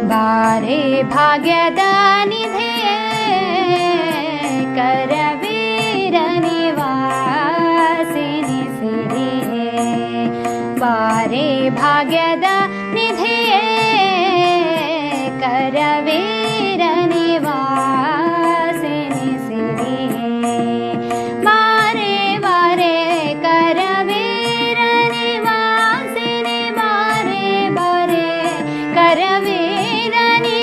ಬಾರೆ ಭಾಗ್ಯದ ನಿಧಿಯೇ ಕರವೀರ ನಿವಾಸಿನಿ ಸಿರಿಯೇ ಬಾರೆ ಭಾಗ್ಯದ ನಿಧಿಯೇ ಕರವೀರ ನಿವಾಸಿನಿ ಸಿರಿಯೇ ಬಾರೆ ಬಾರೆ ಕರವೀರ ನಿವಾಸಿನಿ ಬಾರೆ ಬಾರೆ ಕರವೀರ ನಿವಾಸಿನಿ